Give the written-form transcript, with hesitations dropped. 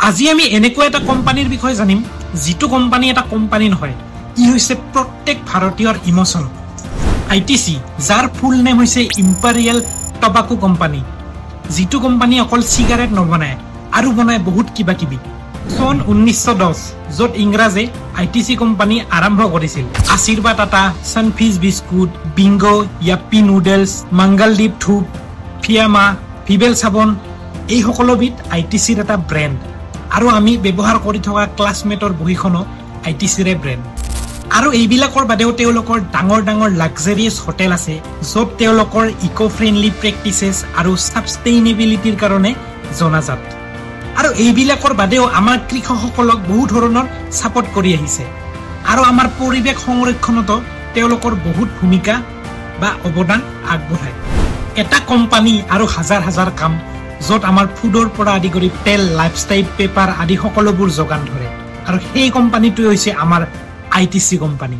আজি আমি এনেকুৱা এটা কোম্পানীৰ বিষয়ে জানিম যিটো কোম্পানী এটা কোম্পানী নহয় ই হৈছে প্ৰত্যেক ভাৰতীয়ৰ ইমোশন আইটিসি যাৰ ফুল নেম হৈছে ইম্পেৰিয়েল টবাকো কোম্পানী যিটো কোম্পানী অকল সিগাৰেট নবনায় আৰু বনায় বহুত কিবা কিবি সন 1910 যত ইংৰাজে আইটিসি কোম্পানী আৰম্ভ কৰিছিল আশীৰ্বাদ আটা সানফিজ biscuit bingo Yippee noodles Mangaldeep ধূপ ফিয়ামা ভিবেল সাবন এই সকলোবিধ আইটিসিৰ এটা ব্ৰেণ্ড আৰু আমি ব্যৱহাৰ কৰি থকা ক্লাছমেটৰ বহিখনো আইটিসিৰে ব্ৰেণ্ড আৰু এইবিলাকৰ বাদেও তেওঁলোকৰ ডাঙৰ ডাঙৰ লাক্সাৰিয়াছ হোটেল আছে য'ত তেওঁলোকৰ ইকো ফ্ৰেণ্ডলি প্ৰেক্টিচেছ আৰু সাবষ্টেইনেবিলিটিৰ কাৰণে জনাজাত আৰু এইবিলাকৰ বাদেও আমাৰ কৃষকসকলক বহু ধৰণৰ সাপোৰ্ট কৰি আহিছে আৰু আমাৰ পৰিৱেশ সংৰক্ষণতো তেওঁলোকৰ বহুত ভূমিকা বা অৱদান আগবঢ়ায় এটা কোম্পানী আৰু হাজাৰ হাজাৰ কাম য'ত আমাৰ ফুডৰ পৰা আদি কৰি তেল লাইফষ্টাইল পেপাৰ আদি সকলোবোৰ যোগান ধৰে আৰু সেই কোম্পানীটো হৈছে আমাৰ আইটিসি কোম্পানী